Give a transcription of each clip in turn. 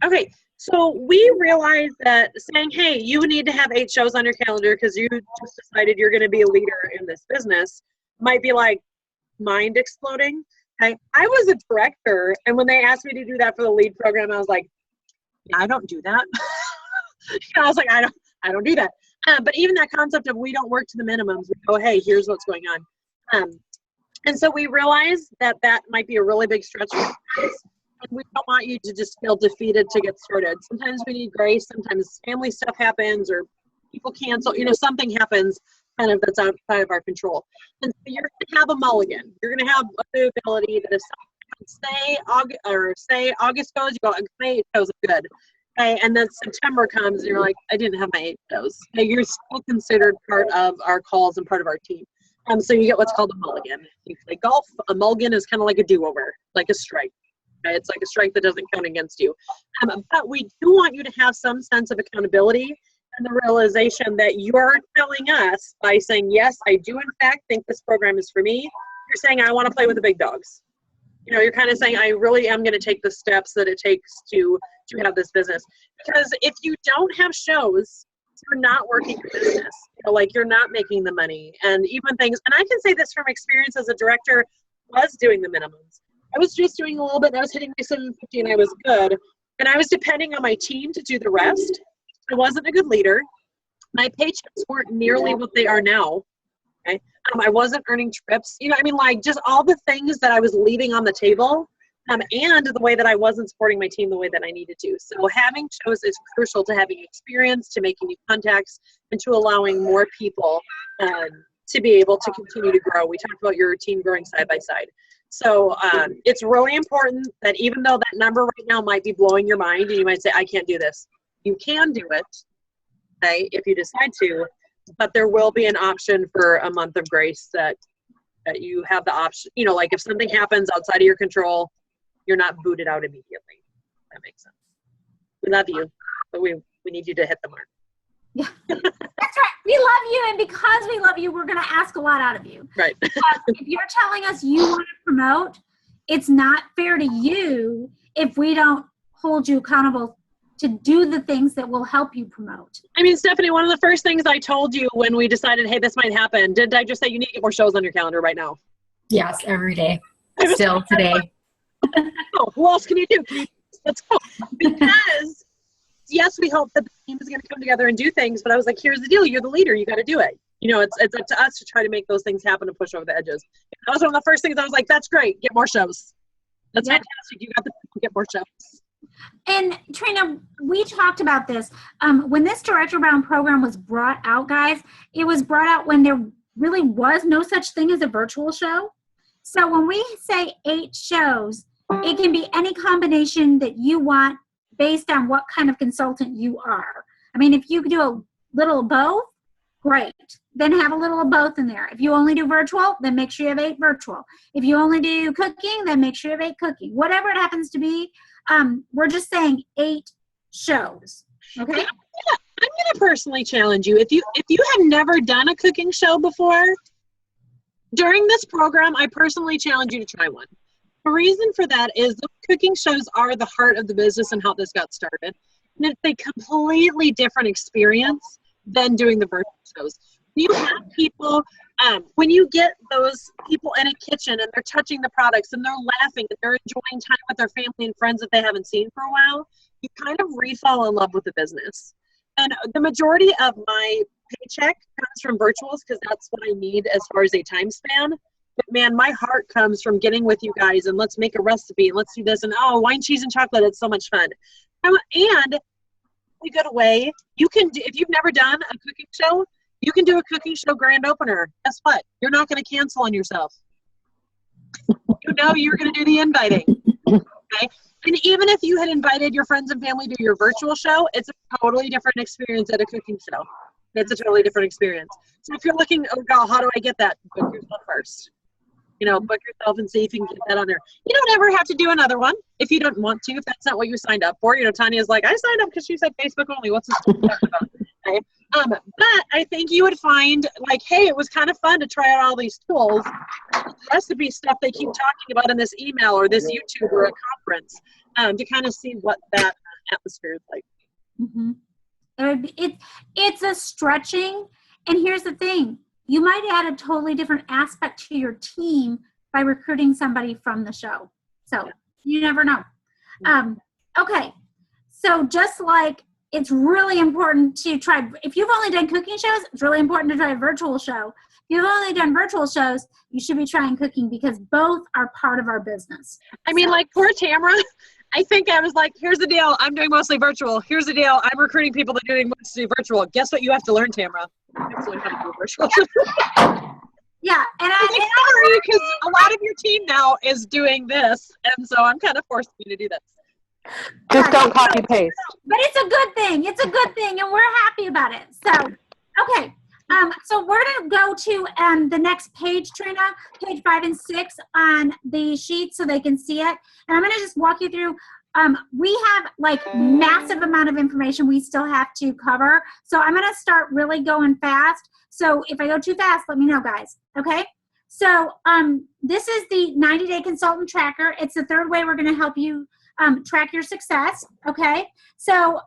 Okay, so we realized that saying, hey, you need to have 8 shows on your calendar because you just decided you're going to be a leader in this business might be like mind exploding. Okay? I was a director, and when they asked me to do that for the lead program, I was like, yeah, I don't do that. I was like, I don't do that. But even that concept of we don't work to the minimums, we go, hey, here's what's going on. And so we realized that might be a really big stretch for us. And we don't want you to just feel defeated to get started. Sometimes we need grace. Sometimes family stuff happens or people cancel. Something happens kind of that's outside of our control. And so you're going to have a mulligan. You're going to have the ability that if say August goes, you go, my 8 shows are good. Okay, and then September comes and you're like, I didn't have my 8 shows. Okay, you're still considered part of our calls and part of our team. So you get what's called a mulligan. You play golf. A mulligan is kind of like a do-over, like a strike. Okay? It's like a strike that doesn't count against you. But we do want you to have some sense of accountability and the realization that you're telling us by saying, yes, I do in fact think this program is for me. You're saying, I want to play with the big dogs. You're kind of saying, I really am going to take the steps that it takes to have this business. Because if you don't have shows, you're not working your business. You're not making the money. And even things, and I can say this from experience as a director, was doing the minimums. I was just doing a little bit, and I was hitting my 750, and I was good. And I was depending on my team to do the rest. I wasn't a good leader. My paychecks weren't nearly what they are now. Okay. I wasn't earning trips, just all the things that I was leaving on the table, and the way that I wasn't supporting my team the way that I needed to. So having shows is crucial to having experience, to making new contacts, and to allowing more people to be able to continue to grow. We talked about your team growing side by side. So it's really important that even though that number right now might be blowing your mind and you might say, I can't do this, you can do it, okay, if you decide to. But there will be an option for a month of grace that you have the option, if something happens outside of your control, you're not booted out immediately. That makes sense. We love you, but we need you to hit the mark. Yeah, that's right. We love you, and because we love you, we're going to ask a lot out of you. Right. If you're telling us you want to promote, it's not fair to you if we don't hold you accountable to do the things that will help you promote. Stephanie, one of the first things I told you when we decided, hey, this might happen, didn't I just say you need to get more shows on your calendar right now? Yes, every day. Still today. Oh, who else can you do? Let's go. Because, yes, we hope that the team is going to come together and do things, but I was like, here's the deal. You're the leader. You got to do it. It's up to us to try to make those things happen and push over the edges. That was one of the first things I was like, that's great. Get more shows. That's fantastic. You got to get more shows. And Trina, we talked about this. When this Director Bound program was brought out, guys, it was brought out when there really was no such thing as a virtual show. So when we say 8 shows, it can be any combination that you want based on what kind of consultant you are. If you do a little of both, great. Then have a little of both in there. If you only do virtual, then make sure you have 8 virtual. If you only do cooking, then make sure you have 8 cooking. Whatever it happens to be, we're just saying 8 shows. Okay? I'm gonna personally challenge you. If you have never done a cooking show before, during this program, I personally challenge you to try one. The reason for that is the cooking shows are the heart of the business and how this got started. And it's a completely different experience than doing the virtual shows. You have people, when you get those people in a kitchen and they're touching the products and they're laughing and they're enjoying time with their family and friends that they haven't seen for a while, you kind of re-fall in love with the business. And the majority of my paycheck comes from virtuals because that's what I need as far as a time span. But man, my heart comes from getting with you guys and let's make a recipe and let's do this and wine, cheese, and chocolate. It's so much fun. And a good way, you can do, if you've never done a cooking show, you can do a cooking show grand opener. Guess what? You're not going to cancel on yourself. You're going to do the inviting. Okay? And even if you had invited your friends and family to your virtual show, it's a totally different experience at a cooking show. It's a totally different experience. So if you're looking, oh God, how do I get that? Book yourself first. Book yourself and see if you can get that on there. You don't ever have to do another one if you don't want to, if that's not what you signed up for. Tanya's like, I signed up because she said Facebook only. What's this talking about? Okay. But I think you would find hey, it was kind of fun to try out all these tools, recipe stuff they keep talking about in this email or this YouTube or a conference, to kind of see what that atmosphere is like. Mm-hmm. It's a stretching, and here's the thing. You might add a totally different aspect to your team by recruiting somebody from the show. So you never know. Okay, so just like it's really important to try, if you've only done cooking shows, it's really important to try a virtual show. If you've only done virtual shows, you should be trying cooking because both are part of our business. I mean, like poor Tamara, I think I was like, here's the deal. I'm doing mostly virtual. Here's the deal. I'm recruiting people that are doing mostly virtual. Guess what you have to learn, Tamara? You have to learn how to do virtual. Yeah. And I'm sorry, because a lot of your team now is doing this. And so I'm kind of forcing you to do this. Just don't copy paste. But it's a good thing. It's a good thing. And we're happy about it. So, okay. So we're going to go to the next page, Trina, page 5 and 6 on the sheet so they can see it. And I'm going to just walk you through. We have like massive amount of information we still have to cover. So I'm going to start really going fast. So if I go too fast, let me know, guys. Okay. So this is the 90-day consultant tracker. It's the third way we're going to help you track your success. Okay. So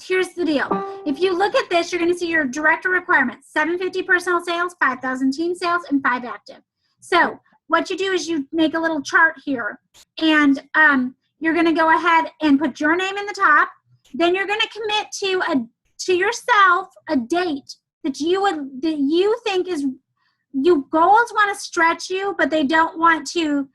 here's the deal. If you look at this, you're going to see your director requirements: 750 personal sales, 5,000 team sales, and 5 active. So what you do is you make a little chart here, and you're going to go ahead and put your name in the top. Then you're going to commit to yourself a date that you think is, you goals want to stretch you, but they don't want to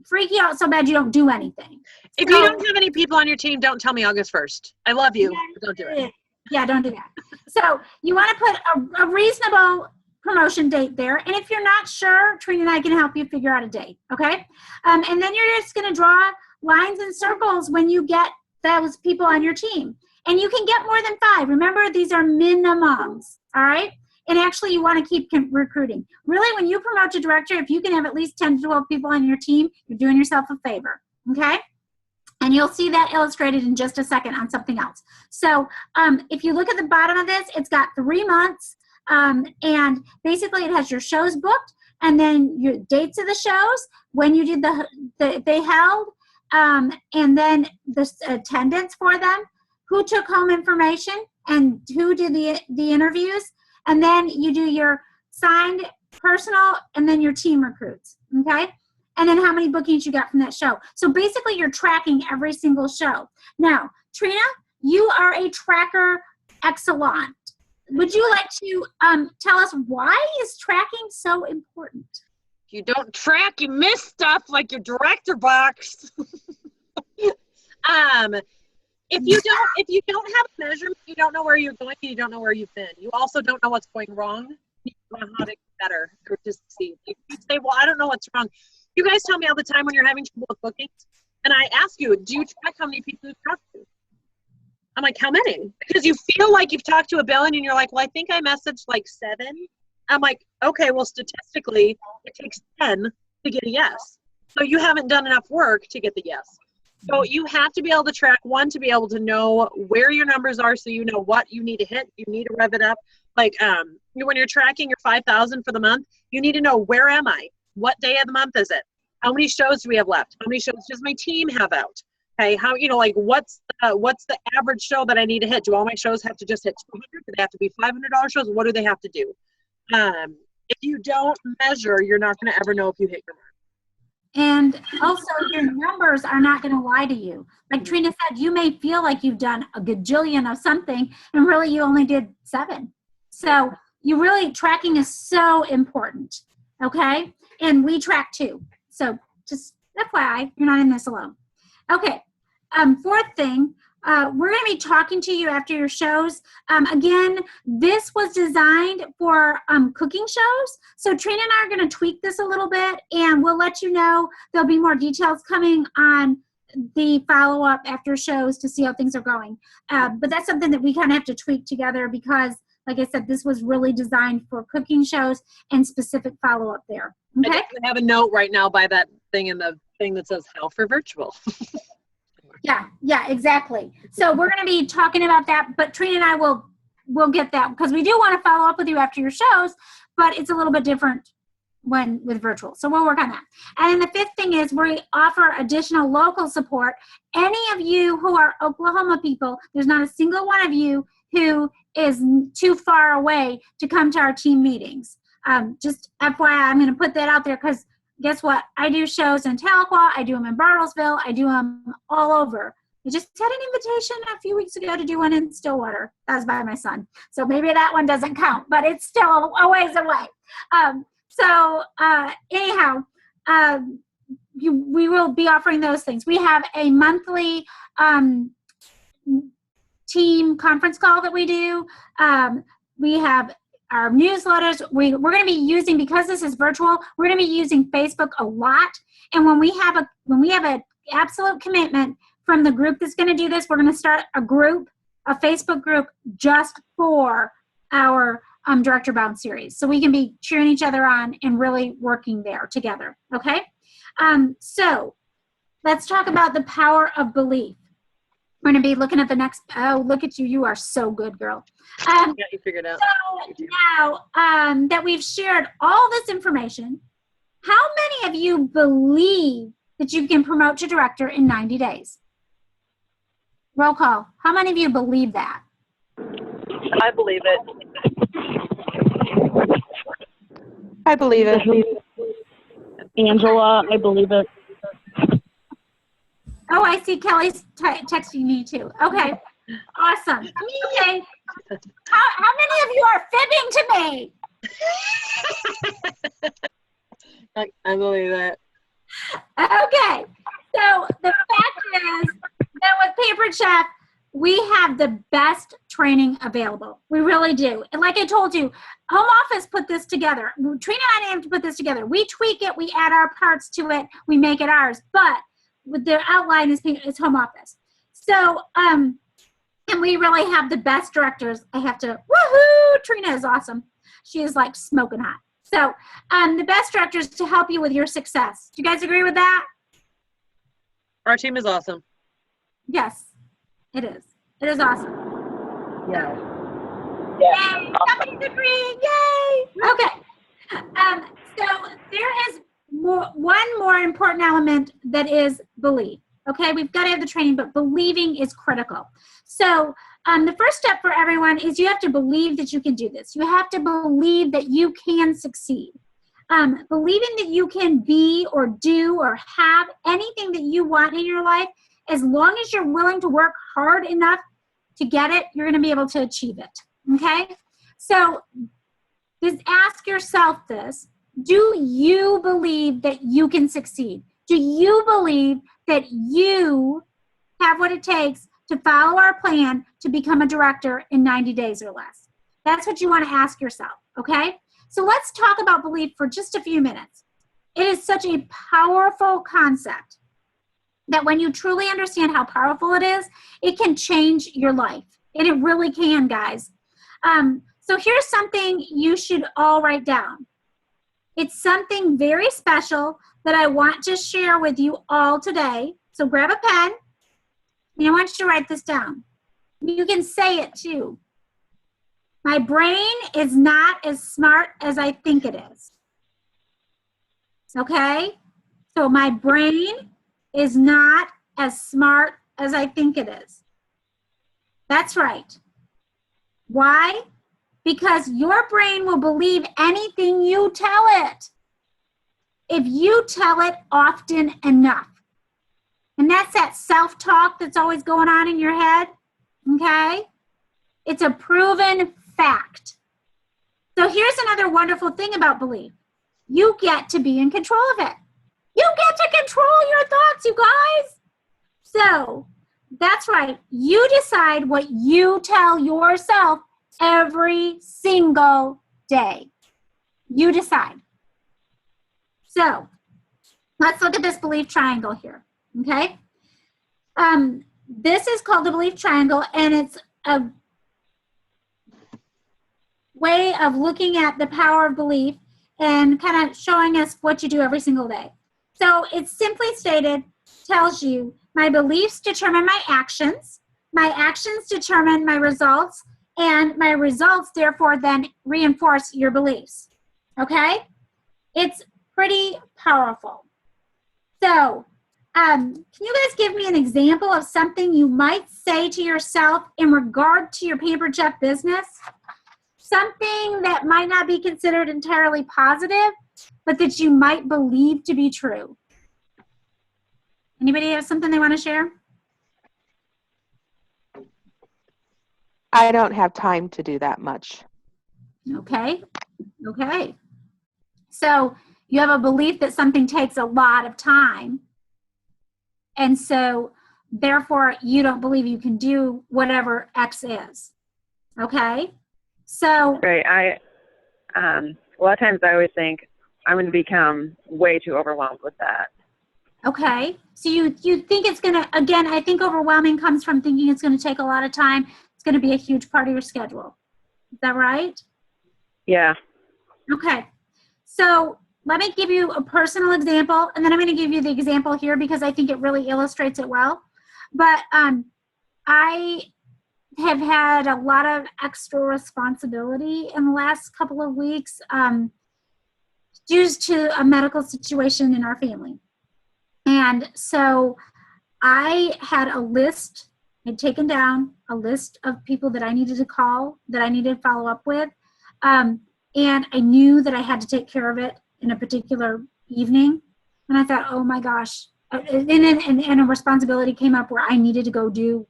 freak you out so bad you don't do anything. If you don't have any people on your team, don't tell me August 1st. I love you, but don't do it. Yeah, don't do that. So you want to put a reasonable promotion date there. And if you're not sure, Trina and I can help you figure out a date, okay? And then you're just going to draw lines and circles when you get those people on your team. And you can get more than 5. Remember, these are minimums, all right? And actually, you want to keep recruiting. Really, when you promote to director, if you can have at least 10 to 12 people on your team, you're doing yourself a favor, okay? And you'll see that illustrated in just a second on something else. So if you look at the bottom of this, it's got 3 months. And basically, it has your shows booked, and then your dates of the shows, when you did they held, and then the attendance for them, who took home information, and who did the interviews. And then you do your signed, personal, and then your team recruits, okay? And then how many bookings you got from that show. So basically, you're tracking every single show. Now, Trina, you are a tracker excellent. Would you like to tell us why is tracking so important? If you don't track, you miss stuff like your director box. If you don't have a measurement, you don't know where you're going, and you don't know where you've been. You also don't know what's going wrong. You don't know how to get better or to succeed. If you say, well, I don't know what's wrong. You guys tell me all the time when you're having trouble with bookings, and I ask you, do you track how many people you've talked to? I'm like, how many? Because you feel like you've talked to a billion, and you're like, well, I think I messaged like 7. I'm like, okay, well, statistically, it takes 10 to get a yes. So you haven't done enough work to get the yes. So you have to be able to track, one, to be able to know where your numbers are so you know what you need to hit. You need to rev it up. Like when you're tracking your 5,000 for the month, you need to know, where am I? What day of the month is it? How many shows do we have left? How many shows does my team have out? Okay, how, like what's the average show that I need to hit? Do all my shows have to just hit 200? Do they have to be $500 shows? What do they have to do? If you don't measure, you're not going to ever know if you hit your mark. And also, your numbers are not going to lie to you. Like Trina said, you may feel like you've done a gajillion of something, and really you only did 7. So tracking is so important, okay? And we track too. So just FYI, you're not in this alone. Okay, 4th thing, we're going to be talking to you after your shows. Again, this was designed for cooking shows. So Trina and I are going to tweak this a little bit, and we'll let you know. There'll be more details coming on the follow-up after shows to see how things are going. But that's something that we kind of have to tweak together because, like I said, this was really designed for cooking shows and specific follow-up there. Okay? I have a note right now by that thing in the thing that says how for virtual. Yeah, exactly. So we're going to be talking about that, but Trina and I will get that because we do want to follow up with you after your shows, but it's a little bit different with virtual. So we'll work on that. And then the fifth thing is we offer additional local support. Any of you who are Oklahoma people, there's not a single one of you who is too far away to come to our team meetings. Just FYI, I'm going to put that out there because guess what? I do shows in Tahlequah. I do them in Bartlesville. I do them all over. I just had an invitation a few weeks ago to do one in Stillwater. That was by my son. So maybe that one doesn't count, but it's still a ways away. Anyhow, we will be offering those things. We have a monthly team conference call that we do. We have our newsletters. We're going to be using, because this is virtual, we're going to be using Facebook a lot. And when we have an absolute commitment from the group that's going to do this, we're going to start a Facebook group just for our Director Bound series. So we can be cheering each other on and really working there together. Okay. So let's talk about the power of belief. We're going to be looking at the next, oh, look at you. You are so good, girl. Yeah, you figured out. So now that we've shared all this information, how many of you believe that you can promote to director in 90 days? Roll call. How many of you believe that? I believe it. I believe it. Angela, I believe it. Oh, I see Kelly's texting me too. Okay, awesome. Okay, how many of you are fibbing to me? I believe that. Okay, so the fact is that with Paper Chef, we have the best training available. We really do. And like I told you, home office put this together. Trina and I have to put this together. We tweak it, we add our parts to it, we make it ours. But with their outline is home office. So, and we really have the best directors. I have to, woohoo, Trina is awesome. She is like smoking hot. So, the best directors to help you with your success. Do you guys agree with that? Our team is awesome. Yes, it is. It is awesome. Yeah. Yay! Somebody's agreeing. Yay! Okay. So there is one more important element that is belief. Okay, we've got to have the training, but believing is critical. So the first step for everyone is you have to believe that you can do this. You have to believe that you can succeed. Believing that you can be or do or have anything that you want in your life, as long as you're willing to work hard enough to get it, you're going to be able to achieve it. Okay? So just ask yourself this. Do you believe that you can succeed? Do you believe that you have what it takes to follow our plan to become a director in 90 days or less? That's what you want to ask yourself, okay? So let's talk about belief for just a few minutes. It is such a powerful concept that when you truly understand how powerful it is, it can change your life. And it really can, guys. So here's something you should all write down. It's something very special that I want to share with you all today. So grab a pen, and I want you to write this down. You can say it too. My brain is not as smart as I think it is. Okay? So my brain is not as smart as I think it is. That's right. Why? Because your brain will believe anything you tell it if you tell it often enough. And that's that self-talk that's always going on in your head, okay? It's a proven fact. So here's another wonderful thing about belief. You get to be in control of it. You get to control your thoughts, you guys. So that's right. You decide what you tell yourself every single day. You decide. So let's look at this belief triangle here, okay? This is called the belief triangle, and it's a way of looking at the power of belief and kind of showing us what you do every single day. So it's simply stated, tells you, my beliefs determine my actions determine my results, and my results therefore then reinforce your beliefs, okay? It's pretty powerful. So, can you guys give me an example of something you might say to yourself in regard to your Pampered Chef business? Something that might not be considered entirely positive, but that you might believe to be true. Anybody have something they want to share? I don't have time to do that much. Okay. So you have a belief that something takes a lot of time. And so therefore you don't believe you can do whatever X is. Okay. So Right. A lot of times I always think I'm going to become way too overwhelmed with that. okay. So you think it's going to, again, I think overwhelming comes from thinking it's going to take a lot of time. It's going to be a huge part of your schedule. Is that right? Yeah. Okay. So let me give you a personal example, and then I'm going to give you the example here because I think it really illustrates it well. But I have had a lot of extra responsibility in the last couple of weeks due to a medical situation in our family. And so I had a list, I'd taken down a list of people that I needed to call, that I needed to follow up with. And I knew that I had to take care of it in a particular evening. And I thought, oh my gosh. And a responsibility came up where I needed to go do,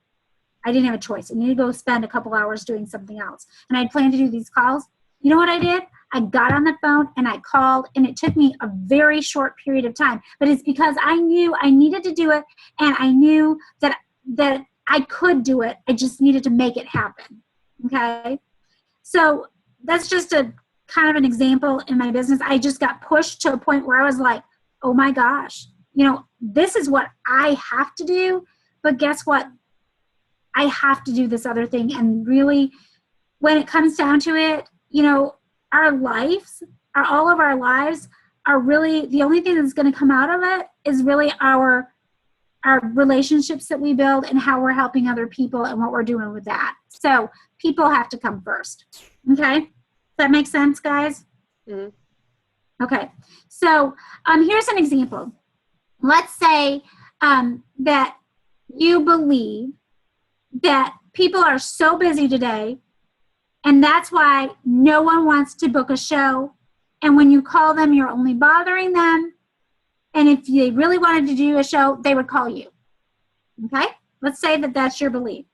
I didn't have a choice. I needed to go spend a couple hours doing something else. And I planned to do these calls. You know what I did? I got on the phone and I called, and it took me a very short period of time. But it's because I knew I needed to do it, and I knew that I could do it. I just needed to make it happen. Okay? So that's just a kind of an example in my business. I just got pushed to a point where I was like, oh my gosh, this is what I have to do, but guess what? I have to do this other thing. And really, when it comes down to it, our lives, all of our lives are really, the only thing that's going to come out of it is really our relationships that we build and how we're helping other people and what we're doing with that. So people have to come first. Okay? Does that make sense, guys? Mm-hmm. Okay. So here's an example. Let's say that you believe that people are so busy today, and that's why no one wants to book a show. And when you call them, you're only bothering them. And if they really wanted to do a show, they would call you. Okay? Let's say that that's your belief.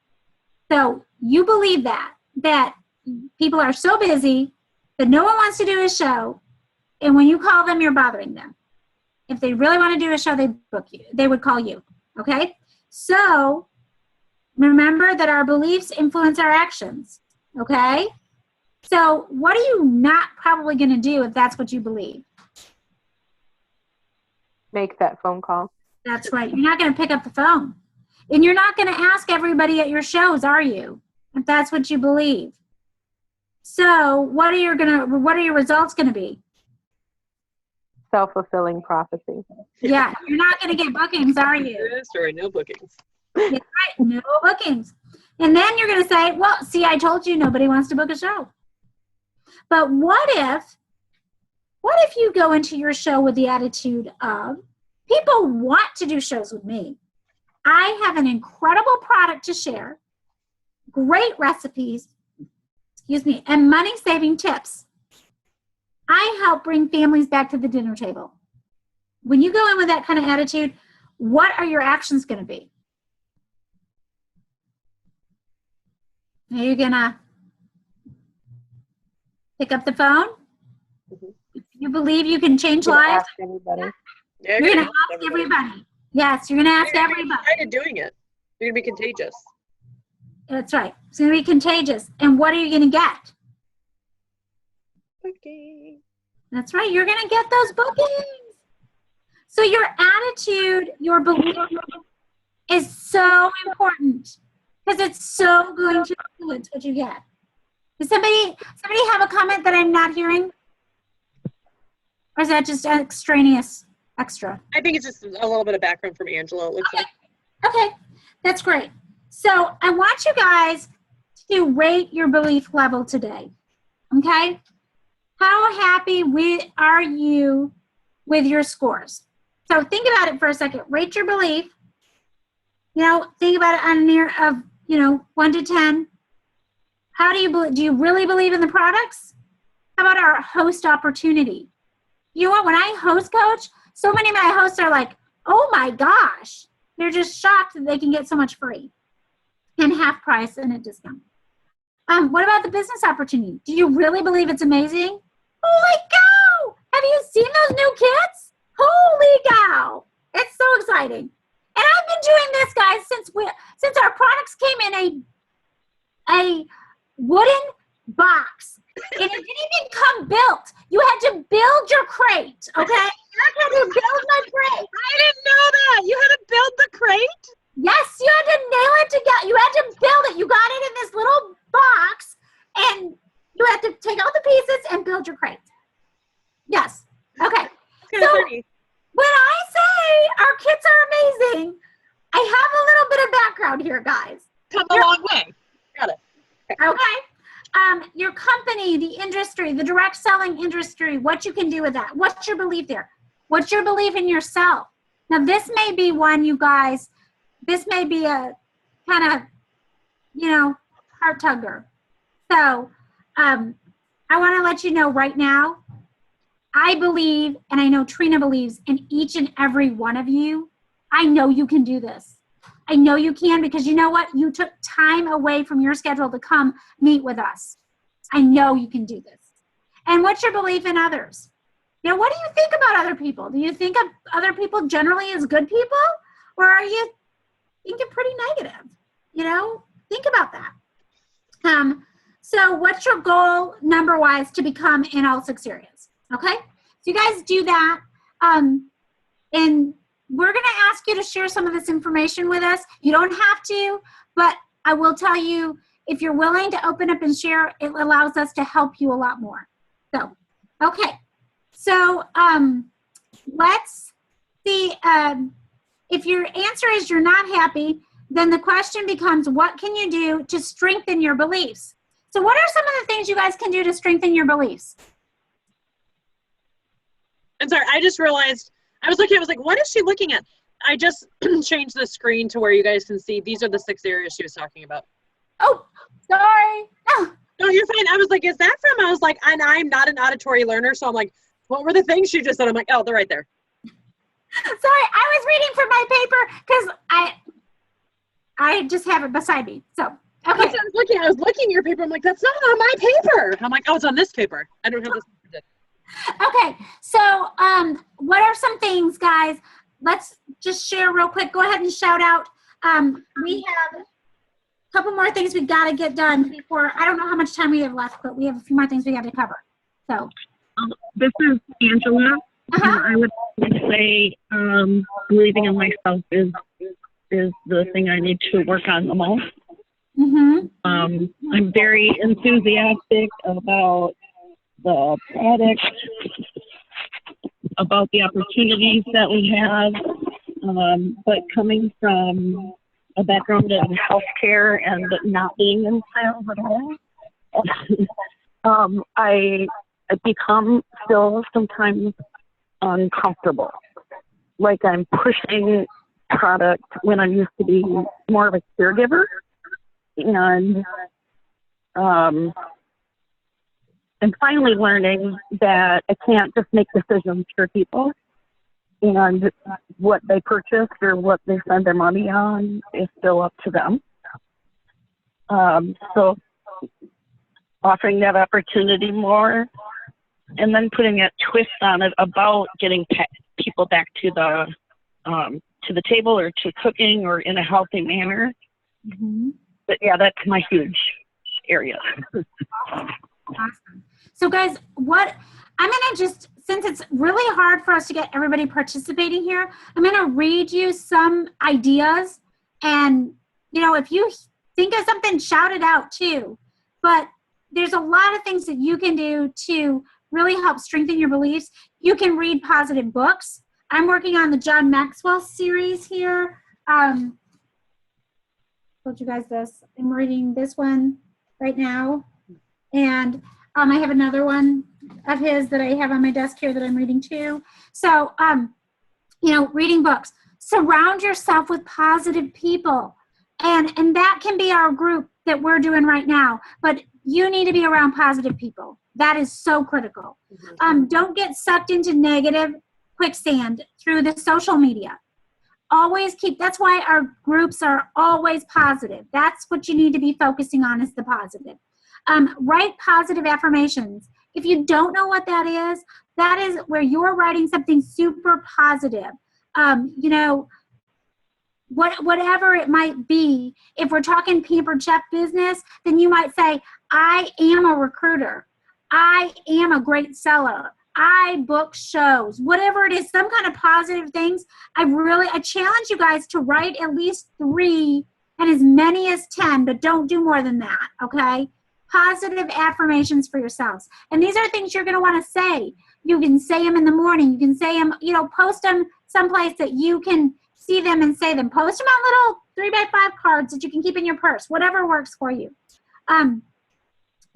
So you believe that people are so busy that no one wants to do a show. And when you call them, you're bothering them. If they really want to do a show, they book you. They would call you. Okay? So remember that our beliefs influence our actions. Okay? So what are you not probably going to do if that's what you believe? Make that phone call. That's right. You're not going to pick up the phone. And you're not going to ask everybody at your shows, are you? If that's what you believe. So what are your results going to be? Self-fulfilling prophecy. Yeah, you're not going to get bookings, are you? Sorry, no bookings. That's right, no bookings. And then you're going to say, well, see, I told you nobody wants to book a show. But what if you go into your show with the attitude of, people want to do shows with me. I have an incredible product to share, great recipes, and money-saving tips. I help bring families back to the dinner table. When you go in with that kind of attitude, what are your actions going to be? Are you going to pick up the phone? If you believe you can change lives? Ask anybody. Yeah, You're going to ask everybody. Yes, you're going to ask everybody. You're doing it. You're going to be contagious. That's right. It's going to be contagious. And what are you going to get? Okay. That's right. You're going to get those bookings. So your attitude, your belief is so important because it's so going to influence what you get. Does somebody have a comment that I'm not hearing? Or is that just extraneous extra? I think it's just a little bit of background from Angela, it looks like. Okay, that's great. So I want you guys to rate your belief level today. Okay? How happy are you with your scores? So think about it for a second. Rate your belief. Think about it on a near of, 1 to 10. How do you really believe in the products? How about our host opportunity? You know what? When I host coach, so many of my hosts are like, oh my gosh. They're just shocked that they can get so much free and half price and a discount. What about the business opportunity? Do you really believe it's amazing? Holy cow! Have you seen those new kits? Holy cow! It's so exciting. And I've been doing this, guys, since our products came in a wooden box. And it didn't even come built. You had to build your crate, okay? I had to build my crate. I didn't know that. You had to build the crate? Yes, you had to nail it together. You had to build it. You got it in this little box, and you had to take out the pieces and build your crate. Yes. Okay. So when I say our kits are amazing, I have a little bit of background here, guys. Come a long way. Got it. Okay. Your company, the industry, the direct selling industry, what you can do with that. What's your belief there? What's your belief in yourself? Now, this may be one, you guys, this may be a kind of, heart tugger. So I want to let you know right now, I believe, and I know Trina believes in each and every one of you. I know you can do this. I know you can, because you know what? You took time away from your schedule to come meet with us. I know you can do this. And what's your belief in others? What do you think about other people? Do you think of other people generally as good people? Or are you thinking pretty negative? Think about that. So what's your goal number-wise to become in all 6 areas? Okay? So you guys do that. And we're going to ask you to share some of this information with us. You don't have to, but I will tell you, if you're willing to open up and share, it allows us to help you a lot more. So, okay. So let's see. If your answer is you're not happy, then the question becomes, what can you do to strengthen your beliefs? So what are some of the things you guys can do to strengthen your beliefs? I'm sorry, I just realized, I was like, what is she looking at? I just changed the screen to where you guys can see these are the 6 areas she was talking about. Oh, sorry. Oh. No, you're fine. I was like, is that from? I was like, and I'm not an auditory learner, so I'm like, what were the things she just said? I'm like, oh, they're right there. Sorry, I was reading from my paper because I just have it beside me. So, okay. I was looking at your paper. I'm like, that's not on my paper. I'm like, oh, it's on this paper. I don't have this. Okay, so what are some things, guys? Let's just share real quick. Go ahead and shout out. We have a couple more things we've got to get done before. I don't know how much time we have left, but we have a few more things we got to cover. So, This is Angela. I would say believing in myself is the thing I need to work on the most. Mm-hmm. I'm very enthusiastic about the product, about the opportunities that we have, but coming from a background in healthcare and not being in sales at all, I become still sometimes uncomfortable, like I'm pushing product when I used to be more of a caregiver, and I'm finally learning that I can't just make decisions for people, and what they purchase or what they spend their money on is still up to them. So offering that opportunity more, and then putting a twist on it about getting people back to the table or to cooking or in a healthy manner. Mm-hmm. But yeah, that's my huge area. Awesome. So guys, what I'm going to just, since it's really hard for us to get everybody participating here, I'm going to read you some ideas, and if you think of something, shout it out too. But there's a lot of things that you can do to really help strengthen your beliefs. You can read positive books. I'm working on the John Maxwell series here. Told you guys this. I'm reading this one right now. And I have another one of his that I have on my desk here that I'm reading too. So, reading books. Surround yourself with positive people. And that can be our group that we're doing right now. But you need to be around positive people. That is so critical. Don't get sucked into negative quicksand through the social media. Always that's why our groups are always positive. That's what you need to be focusing on, is the positive. Write positive affirmations. If you don't know what that is where you're writing something super positive. Whatever it might be. If we're talking Pampered Chef business, then you might say, I am a recruiter. I am a great seller. I book shows. Whatever it is, some kind of positive things. I challenge you guys to write at least 3 and as many as 10, but don't do more than that, okay? Positive affirmations for yourselves. And these are things you're going to want to say. You can say them in the morning. You can say them, post them someplace that you can see them and say them. Post them on little 3x5 cards that you can keep in your purse, whatever works for you.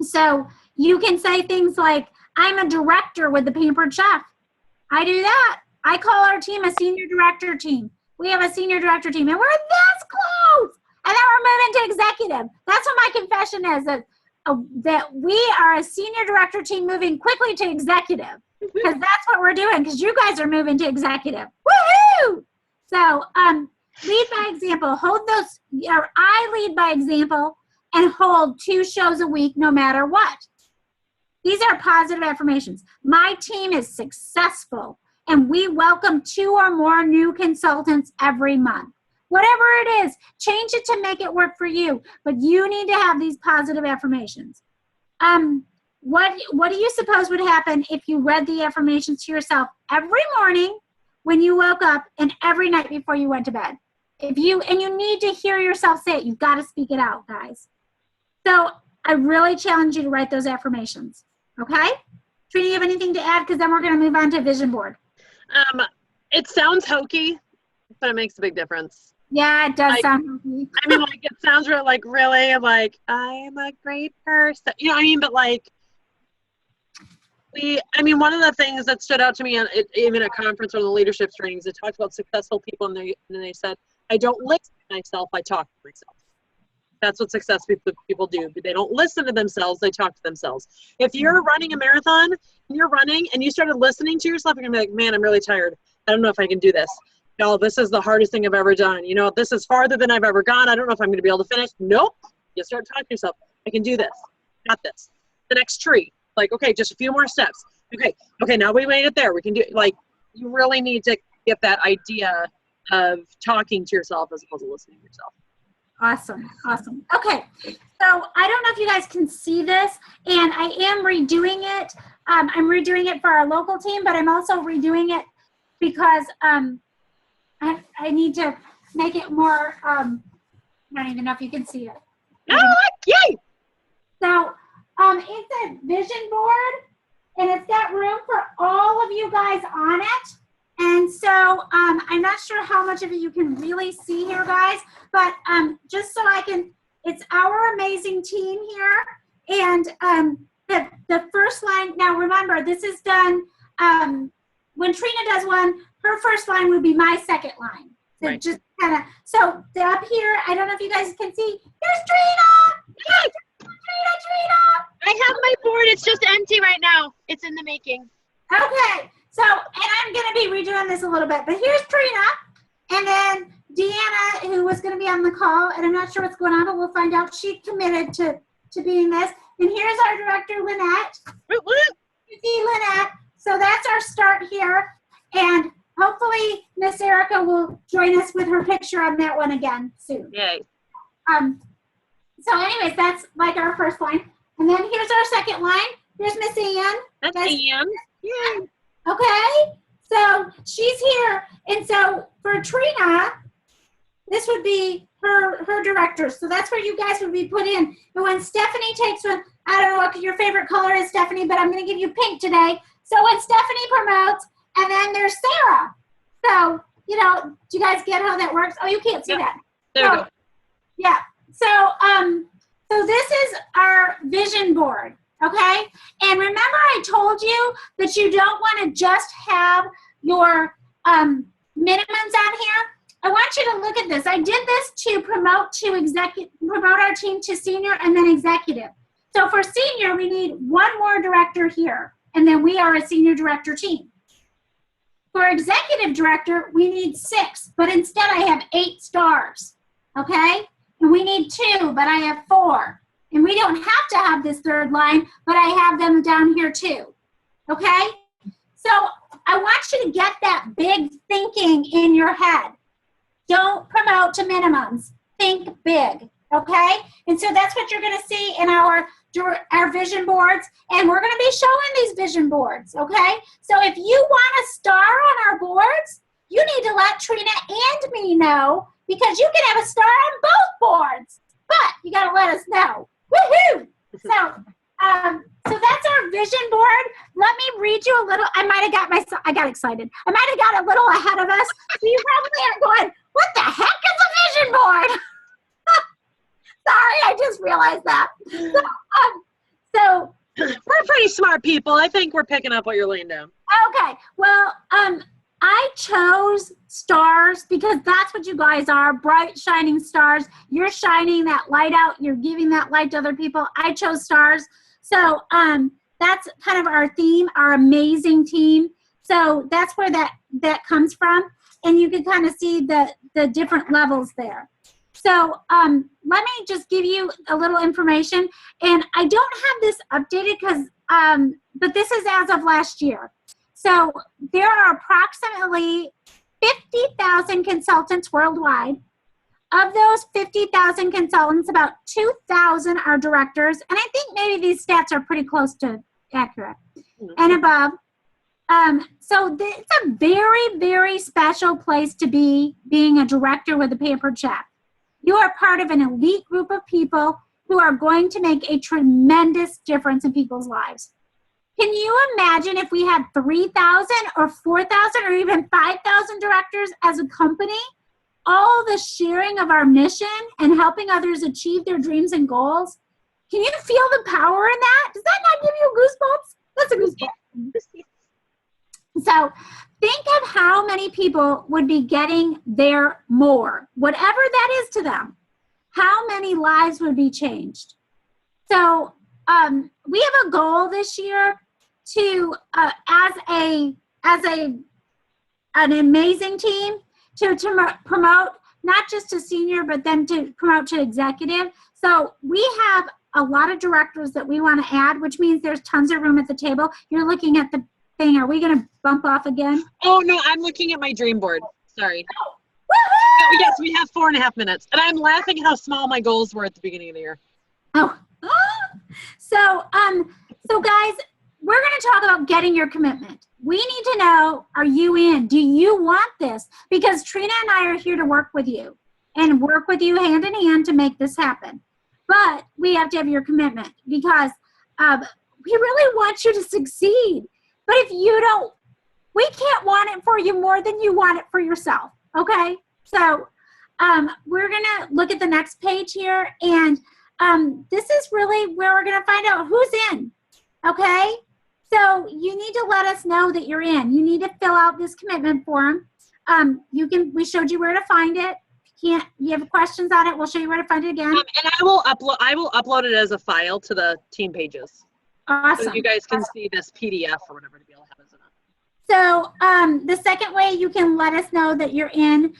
So you can say things like, I'm a director with the Pampered Chef. I do that. I call our team a senior director team. We have a senior director team, and we're this close. And then we're moving to executive. That's what my confession is, that we are a senior director team moving quickly to executive, because that's what we're doing, because you guys are moving to executive. Woohoo! So lead by example. I lead by example and hold 2 shows a week no matter what. These are positive affirmations. My team is successful, and we welcome 2 or more new consultants every month. Whatever it is, change it to make it work for you. But you need to have these positive affirmations. What do you suppose would happen if you read the affirmations to yourself every morning when you woke up and every night before you went to bed? You need to hear yourself say it. You've got to speak it out, guys. So I really challenge you to write those affirmations. Okay? Trina, you have anything to add? Because then we're going to move on to vision board. It sounds hokey, but it makes a big difference. Yeah, it does sound hokey. It sounds really like, I'm a great person. But one of the things that stood out to me, even at conference or the leadership trainings, they talked about successful people, and they said, I don't listen to myself, I talk to myself. That's what successful people do. They don't listen to themselves, they talk to themselves. If you're running a marathon, and you're running, and you started listening to yourself, you're going to be like, man, I'm really tired. I don't know if I can do this. No, this is the hardest thing I've ever done. This is farther than I've ever gone. I don't know if I'm going to be able to finish. Nope. You start talking to yourself. I can do this. Got this. The next tree. Okay, just a few more steps. Okay, now we made it there. We can do you really need to get that idea of talking to yourself as opposed to listening to yourself. Awesome. Okay, so I don't know if you guys can see this, and I am redoing it. I'm redoing it for our local team, but I'm also redoing it because I need to make it more, I don't even know if you can see it. Oh, yay! So it's a vision board, and it's got room for all of you guys on it. And so I'm not sure how much of it you can really see here, guys, but just so it's our amazing team here. And the first line, now remember, this is done, when Trina does one, her first line would be my second line. So right. Just so up here, I don't know if you guys can see, here's Trina! Trina! I have my board, it's just empty right now. It's in the making. Okay, so, and I'm going to be redoing this a little bit, but here's Trina, and then Deanna, who was going to be on the call, and I'm not sure what's going on, but we'll find out. She committed to being this. And here's our director, Lynette. You see Lynette. So that's our start here, and hopefully Miss Erica will join us with her picture on that one again soon. Yay. So anyways, that's our first line. And then here's our second line. Here's Miss Ann. That's Ann. Yay. Okay, so she's here, and so for Trina, this would be her director. So that's where you guys would be put in. And when Stephanie takes one, I don't know what your favorite color is, Stephanie, but I'm going to give you pink today. So when Stephanie promotes, and then there's Sarah. So do you guys get how that works? Oh, you can't see that. There we go. Yeah. So this is our vision board. Okay? And remember I told you that you don't want to just have your minimums on here? I want you to look at this. I did this to promote our team to senior and then executive. So for senior, we need one more director here, and then we are a senior director team. For executive director, we need 6, but instead I have 8 stars, okay? And we need 2, but I have 4. And we don't have to have this 3rd line, but I have them down here too, okay? So I want you to get that big thinking in your head. Don't promote to minimums. Think big, okay? And so that's what you're going to see in our vision boards, and we're going to be showing these vision boards, okay? So if you want a star on our boards, you need to let Trina and me know, because you can have a star on both boards, but you got to let us know. Woohoo! So that's our vision board. Let me read you a little. I got excited. I might have got a little ahead of us. So you probably are going, what the heck is a vision board? Sorry, I just realized that. So we're pretty smart people. I think we're picking up what you're laying down. Okay. Well, I chose stars because that's what you guys are, bright, shining stars. You're shining that light out. You're giving that light to other people. I chose stars. So that's kind of our theme, our amazing team. So that's where that comes from. And you can kind of see the different levels there. So let me just give you a little information. And I don't have this updated because, but this is as of last year. So there are approximately 50,000 consultants worldwide. Of those 50,000 consultants, about 2,000 are directors. And I think maybe these stats are pretty close to accurate and above. So it's a very, very special place to be, being a director with a paper check. You are part of an elite group of people who are going to make a tremendous difference in people's lives. Can you imagine if we had 3,000 or 4,000 or even 5,000 directors as a company? All the sharing of our mission and helping others achieve their dreams and goals. Can you feel the power in that? Does that not give you goosebumps? That's a goosebump. So think of how many people would be getting their more, whatever that is to them. How many lives would be changed? So we have a goal this year to, as an amazing team, to promote not just to senior, but then to promote to executive. So we have a lot of directors that we want to add, which means there's tons of room at the table. You're looking at the thing. Are we going to bump off again? Oh, no, I'm looking at my dream board. Sorry. Oh, Oh, yes, we have 4.5 minutes. And I'm laughing how small my goals were at the beginning of the year. Oh. So guys, we're going to talk about getting your commitment. We need to know, are you in? Do you want this? Because Trina and I are here to work with you and work with you hand in hand to make this happen. But we have to have your commitment because we really want you to succeed. But if you don't, we can't want it for you more than you want it for yourself, okay? So we're going to look at the next page here, and this is really where we're going to find out who's in, okay? So you need to let us know that you're in. You need to fill out this commitment form. We showed you where to find it. You have questions on it, we'll show you where to find it again. And I will upload it as a file to the team pages. Awesome. So you guys can see this PDF or whatever to be able to have as an So the second way you can let us know that you're in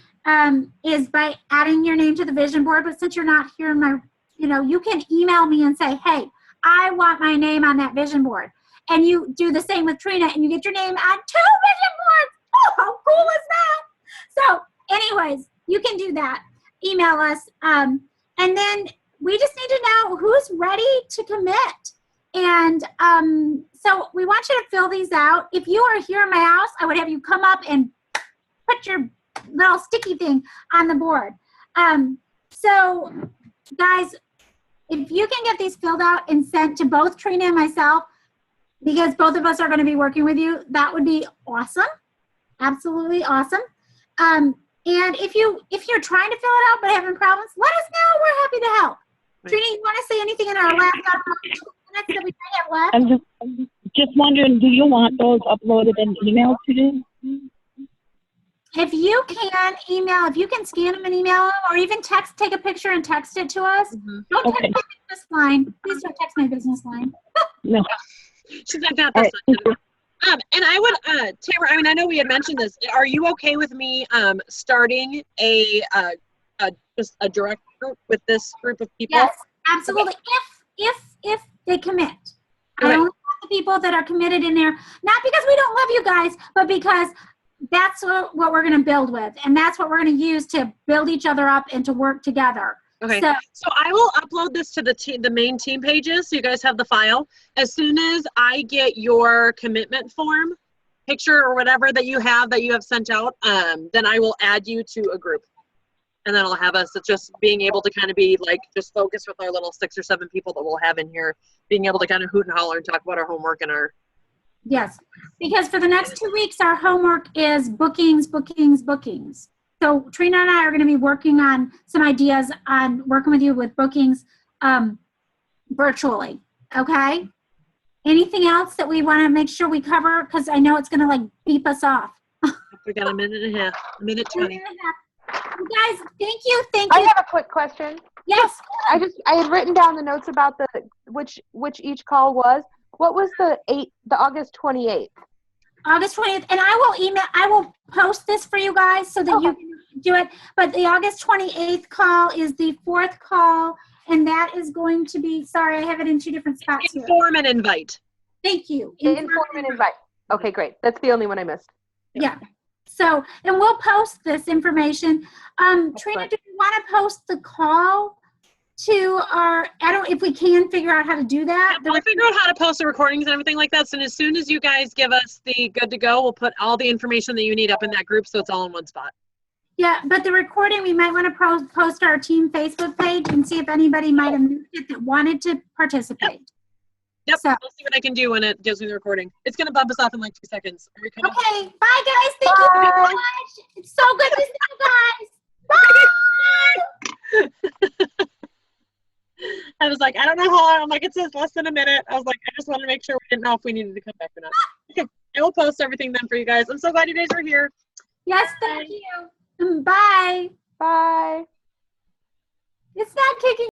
is by adding your name to the vision board. But since you're not here in my, you can email me and say, hey, I want my name on that vision board. And you do the same with Trina and you get your name on 2 vision boards. Oh, how cool is that? So anyways, you can do that. Email us. And then we just need to know who's ready to commit. And so we want you to fill these out. If you are here in my house, I would have you come up and put your little sticky thing on the board. So guys, if you can get these filled out and sent to both Trina and myself, because both of us are going to be working with you, that would be awesome. Absolutely awesome. And if you're trying to fill it out but having problems, let us know. We're happy to help. Right. Trina, you want to say anything in our last minutes that we might have left. I'm just wondering, do you want those uploaded in email to you? If you can email, if you can scan them and email them, or even take a picture and text it to us. Mhm. Don't text Okay. my business line. Please don't text my business line. No. She's not got All this. right. And I would, Tamara, I mean, I know we had mentioned this. Are you okay with me starting just a direct group with this group of people? Yes, absolutely. If they commit. I Okay. only want the people that are committed in there, not because we don't love you guys, but because that's what we're going to build with, and that's what we're going to use to build each other up and to work together. Okay. So, So I will upload this to the main team pages so you guys have the file. As soon as I get your commitment form, picture or whatever that you have sent out, then I will add you to a group. And then I'll have us just being able to kind of be like, just focus with our little 6 or 7 people that we'll have in here, being able to kind of hoot and holler and talk about our homework and our. yes, because for the next 2 weeks, our homework is bookings. So Trina and I are going to be working on some ideas on working with you with bookings virtually. Okay? Anything else that we want to make sure we cover? Because I know it's going to like beep us off. We got a minute and a half, a minute 20. You guys, thank you. I have a quick question. Yes. I had written down the notes about which each call was. What was the August 28th? August 20th, and I will post this for you guys so that you can do it. But the August 28th call is the 4th call, and that is going to be, sorry, I have it in 2 different spots here. Inform and invite. Thank you. Inform and invite. Okay, great. That's the only one I missed. Yeah. So, and we'll post this information. Trina, do you want to post the call to if we can figure out how to do that? We'll figure out how to post the recordings and everything like that. So as soon as you guys give us the good to go, we'll put all the information that you need up in that group so it's all in one spot. Yeah, but the recording, we might want to post our team Facebook page and see if anybody might have moved it that wanted to participate. Yep, So- I'll see what I can do when it gives me the recording. It's going to bump us off in like 2 seconds. Are we coming? Okay, bye guys. Thank you very Bye. much. It's so good to see you guys. Bye. I was like, I don't know how long. I'm like, it says less than a minute. I was like, I just want to make sure we didn't know if we needed to come back or not. Okay, I will post everything then for you guys. I'm so glad you guys are here. Yes, thank you. Bye. Bye. It's not kicking.